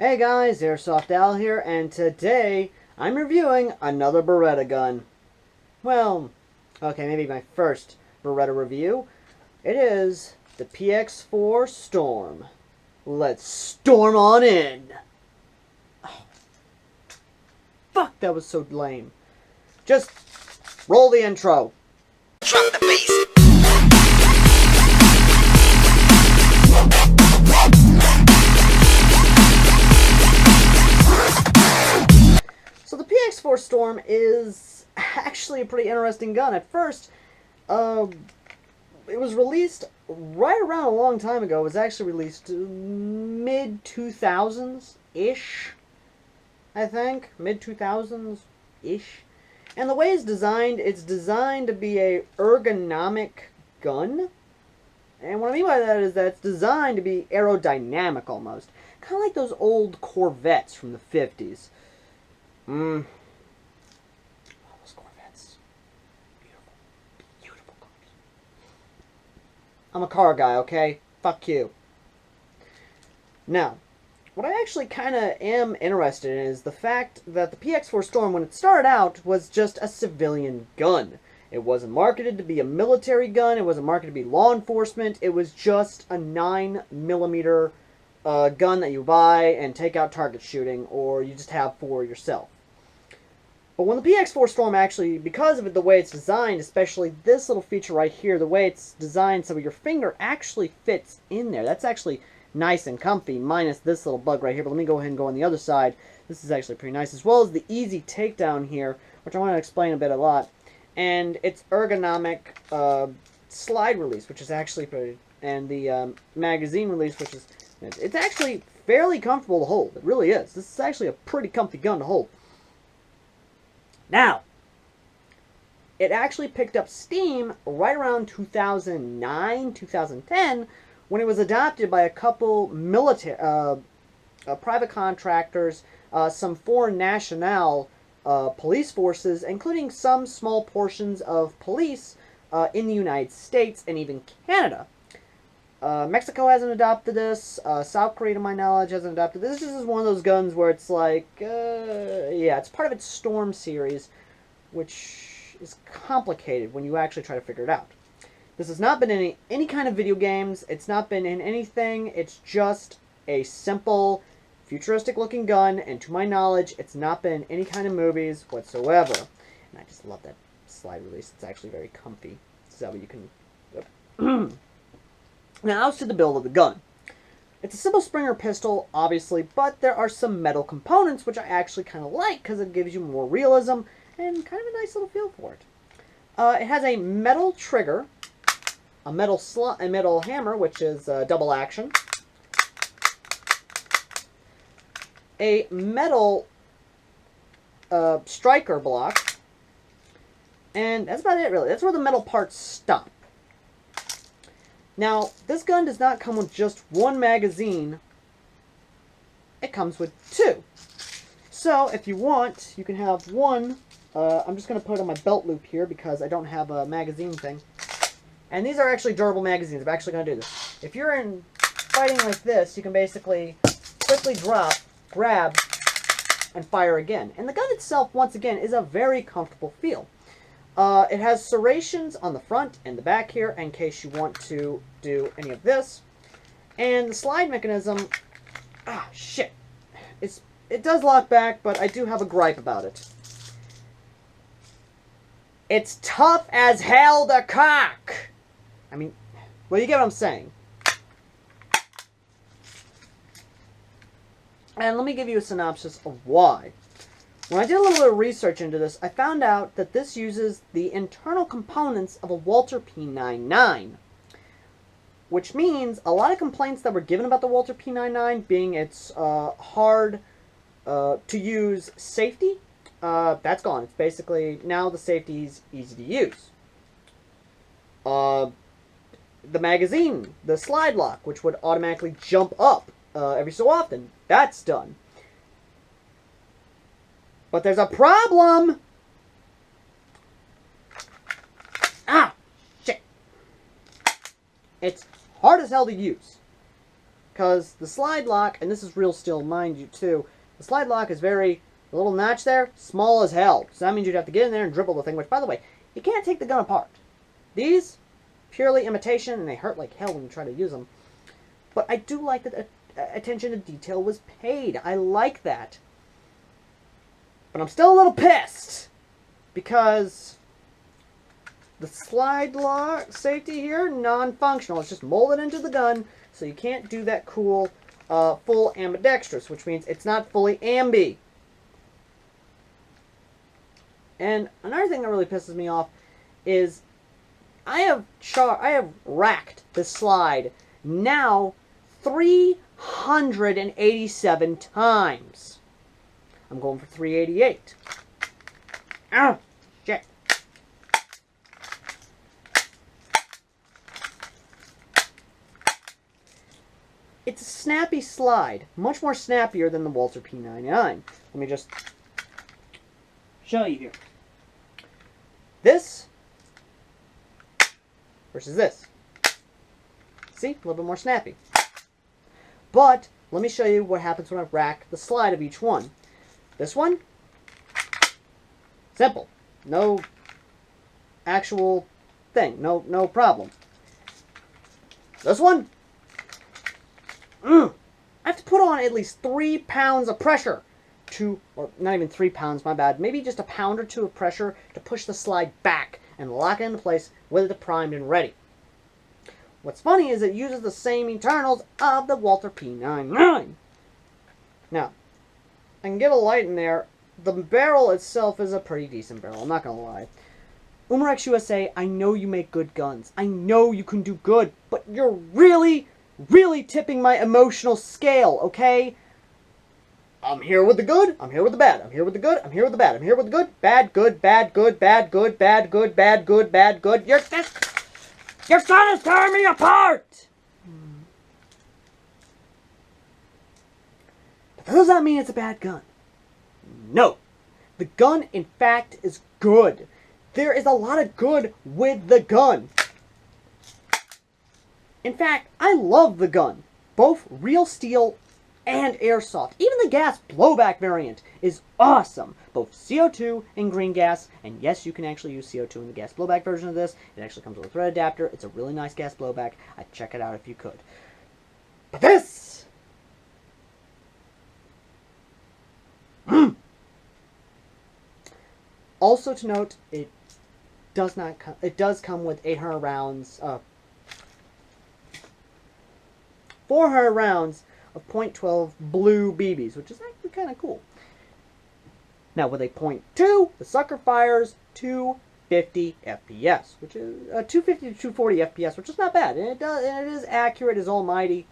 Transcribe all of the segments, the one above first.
Hey guys, AirsoftAL here, and today I'm reviewing another Beretta gun. Well, okay, maybe my first Beretta review. It is the PX4 Storm. Let's storm on in! Oh, fuck, that was so lame. Just roll the intro. Drop the bass. So the PX4 Storm is actually a pretty interesting gun. At first, it was released right around a long time ago. It was actually released mid-2000s-ish, I think. Mid-2000s-ish. And the way it's designed to be a ergonomic gun. And what I mean by that is that it's designed to be aerodynamic almost. Kind of like those old Corvettes from the 50s. All those Corvettes. Beautiful. Beautiful cars. I'm a car guy, okay? Fuck you. Now, what I actually kind of am interested in is the fact that the PX4 Storm, when it started out, was just a civilian gun. It wasn't marketed to be a military gun. It wasn't marketed to be law enforcement. It was just a 9mm gun that you buy and take out target shooting, or you just have for yourself. But when the PX4 Storm actually, because of it, the way it's designed, especially this little feature right here, the way it's designed so your finger actually fits in there. That's actually nice and comfy, minus this little bug right here. But let me go ahead and go on the other side. This is actually pretty nice, as well as the easy takedown here, which I want to explain a lot. And its ergonomic slide release, which is actually pretty, and the magazine release, which is, it's actually fairly comfortable to hold. It really is. This is actually a pretty comfy gun to hold. Now, it actually picked up steam right around 2009, 2010, when it was adopted by a couple military, private contractors, some foreign national police forces, including some small portions of police in the United States and even Canada. Mexico hasn't adopted this. South Korea, to my knowledge, hasn't adopted this. This is one of those guns where it's like, yeah, it's part of its Storm series, which is complicated when you actually try to figure it out. This has not been in any kind of video games. It's not been in anything. It's just a simple, futuristic-looking gun, and to my knowledge, it's not been in any kind of movies whatsoever. And I just love that slide release. It's actually very comfy. So you can... Now, as to the build of the gun. It's a simple Springer pistol, obviously, but there are some metal components, which I actually kind of like, because it gives you more realism and kind of a nice little feel for it. It has a metal trigger, a metal hammer, which is double action, a metal striker block, and that's about it, really. That's where the metal parts stop. Now, this gun does not come with just one magazine. It comes with two. So, if you want, you can have one. I'm just going to put it on my belt loop here because I don't have a magazine thing. And these are actually durable magazines. I'm actually going to do this. If you're in fighting like this, you can basically quickly drop, grab, and fire again. And the gun itself, once again, is a very comfortable feel. It has serrations on the front and the back here in case you want to do any of this. And the slide mechanism, shit. It does lock back, but I do have a gripe about it. It's tough as hell to cock! I mean, well, you get what I'm saying. And let me give you a synopsis of why. When I did a little bit of research into this, I found out that this uses the internal components of a Walther P99. Which means a lot of complaints that were given about the Walther P99 being its hard to use safety, that's gone. It's basically, now the safety is easy to use. The magazine, the slide lock, which would automatically jump up every so often, that's done. But there's a problem! Shit. It's hard as hell to use. because the slide lock, and this is real steel, mind you, too, the slide lock is the little notch there, small as hell. So that means you'd have to get in there and dribble the thing, which, by the way, you can't take the gun apart. These, purely imitation, and they hurt like hell when you try to use them. But I do like that attention to detail was paid. I like that. But I'm still a little pissed, because the slide lock safety here, non-functional. It's just molded into the gun, so you can't do that cool full ambidextrous, which means it's not fully ambi. And another thing that really pisses me off is I have racked this slide now 387 times. I'm going for 388. Ah, shit. It's a snappy slide, much more snappier than the Walther P99. Let me just show you here. This versus this. See? A little bit more snappy. But let me show you what happens when I rack the slide of each one. This one, simple. No actual thing. No problem. This one, I have to put on at least 3 pounds of pressure or not even 3 pounds, my bad, maybe just a pound or two of pressure to push the slide back and lock it into place with it primed and ready. What's funny is it uses the same internals of the Walther P99. Now, I can get a light in there. The barrel itself is a pretty decent barrel, I'm not going to lie. Umarex USA, I know you make good guns. I know you can do good, but you're really, really tipping my emotional scale, okay? I'm here with the good, I'm here with the bad, I'm here with the good, I'm here with the bad, I'm here with the good, bad, good, bad, good, bad, good, bad, good, bad, good, bad, good. Your son is tearing me apart! But does that mean it's a bad gun? No. The gun, in fact, is good. There is a lot of good with the gun. In fact, I love the gun. Both real steel and airsoft. Even the gas blowback variant is awesome. Both CO2 and green gas. And yes, you can actually use CO2 in the gas blowback version of this. It actually comes with a thread adapter. It's a really nice gas blowback. I'd check it out if you could. But this! Also to note, it does come with 800 rounds, 400 rounds of .12 blue BBs, which is actually kind of cool. Now with a .2, the sucker fires 250 FPS, which is 250 to 240 FPS, which is not bad, and it is accurate as almighty,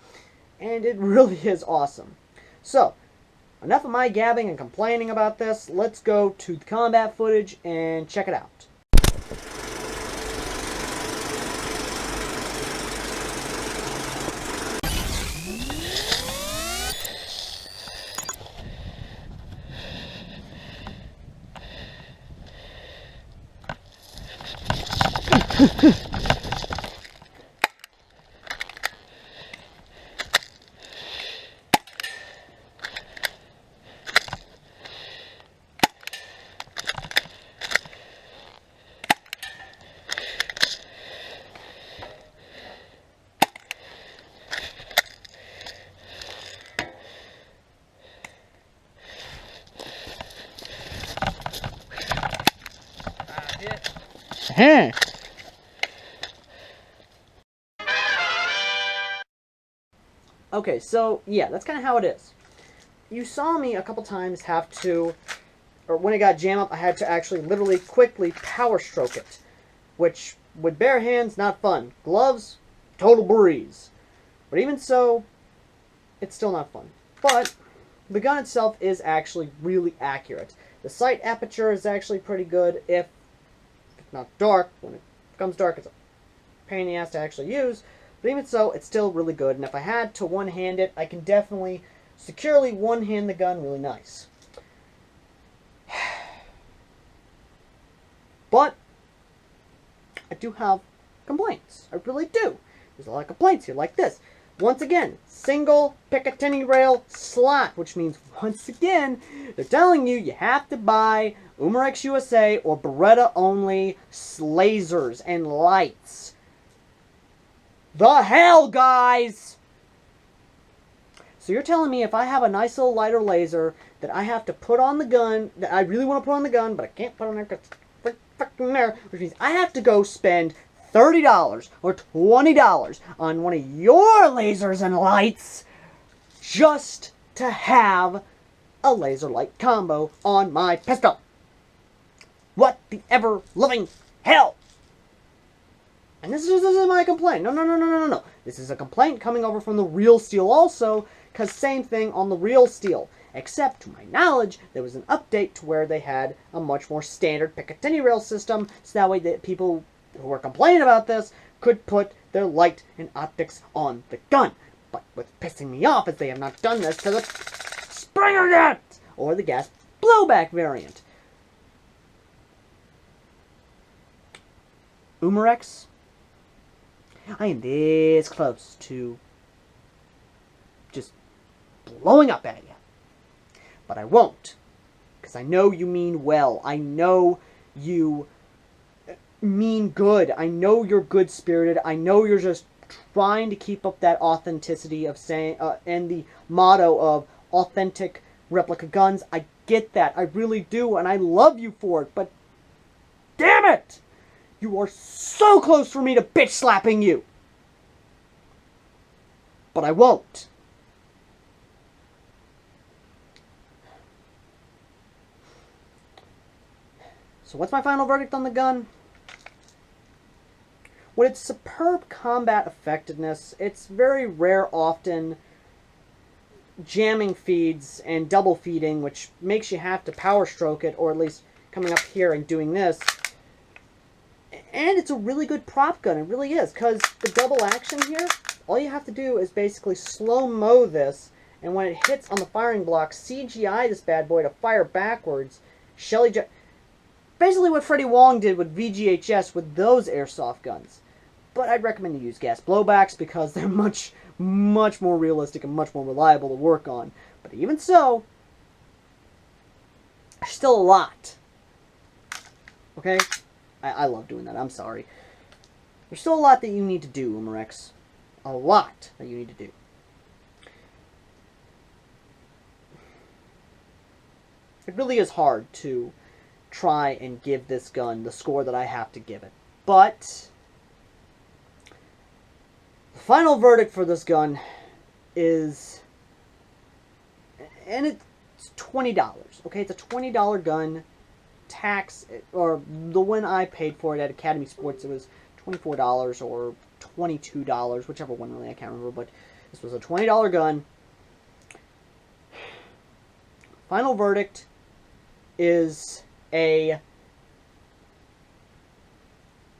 and it really is awesome. So, enough of my gabbing and complaining about this. Let's go to the combat footage and check it out. Okay, so yeah, that's kind of how it is. You saw me a couple times have to, or when it got jammed up, I had to actually literally quickly power stroke it, which with bare hands, not fun. Gloves, total breeze. But even so, it's still not fun. But the gun itself is actually really accurate. The sight aperture is actually pretty good, if not dark. When it becomes dark, it's a pain in the ass to actually use. But even so, it's still really good. And if I had to one-hand it, I can definitely securely one-hand the gun really nice. But I do have complaints. I really do. There's a lot of complaints here, like this. Once again, single Picatinny rail slot, which means, once again, they're telling you you have to buy Umarex USA or Beretta only lasers and lights. The hell, guys! So you're telling me if I have a nice little lighter laser that I have to put on the gun, that I really want to put on the gun, but I can't put on there because it's freaking there, which means I have to go spend $30 or $20 on one of your lasers and lights just to have a laser light combo on my pistol. What the ever living hell? And this isn't my complaint. No. This is a complaint coming over from the Real Steel also, because same thing on the Real Steel. Except, to my knowledge, there was an update to where they had a much more standard Picatinny rail system, so that way that people who were complaining about this could put their light and optics on the gun. But what's pissing me off is they have not done this to the Springer yet, or the gas blowback variant. Umarex, I am this close to just blowing up at you. But I won't, because I know you mean well. I know you mean good. I know you're good-spirited. I know you're just trying to keep up that authenticity of saying, and the motto of authentic replica guns. I get that. I really do, and I love you for it, but damn it! You are so close for me to bitch slapping you. But I won't. So what's my final verdict on the gun? With its superb combat effectiveness, it's very rare often jamming feeds and double feeding, which makes you have to power stroke it, or at least coming up here and doing this. And it's a really good prop gun, it really is, because the double action here, all you have to do is basically slow-mo this, and when it hits on the firing block, CGI this bad boy to fire backwards. Basically what Freddie Wong did with VGHS with those airsoft guns. But I'd recommend you use gas blowbacks because they're much more realistic and much more reliable to work on. But even so, there's still a lot. Okay? I love doing that. I'm sorry. There's still a lot that you need to do, Umarex. A lot that you need to do. It really is hard to try and give this gun the score that I have to give it. But the final verdict for this gun is, and it's $20. Okay, it's a $20 gun. Tax, or the one I paid for it at Academy Sports, it was $24 or $22, whichever one really, I can't remember, but this was a $20 gun. Final verdict is a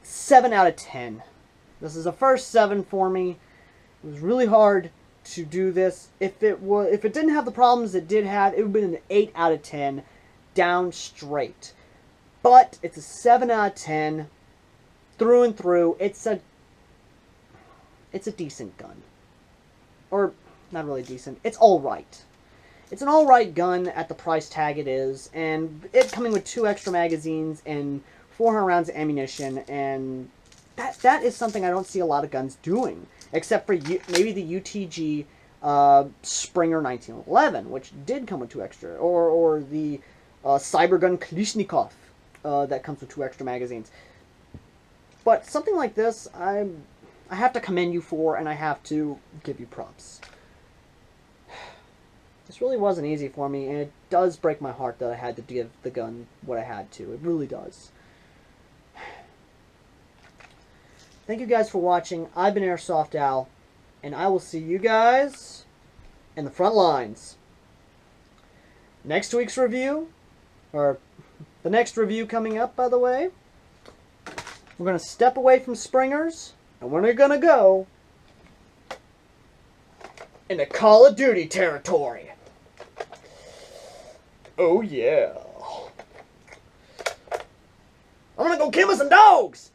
7 out of 10. This is a first 7 for me. It was really hard to do this. If it didn't have the problems it did have, it would have been an 8 out of 10, down straight. But it's a 7 out of 10, through and through. It's a decent gun. Or, not really decent. It's alright. It's an alright gun at the price tag it is, and it coming with 2 extra magazines and 400 rounds of ammunition, and that is something I don't see a lot of guns doing, except for maybe the UTG Springer 1911, which did come with 2 extra, or the Cybergun Kalishnikov that comes with 2 extra magazines. But something like this, I have to commend you for, and I have to give you props. This really wasn't easy for me, and it does break my heart that I had to give the gun what I had to. It really does. Thank you guys for watching. I've been AirsoftAL, and I will see you guys in the front lines. Next week's review, or the next review coming up, by the way, we're going to step away from Springers, and we're going to go into Call of Duty territory. Oh yeah. I'm going to go kill me some dogs!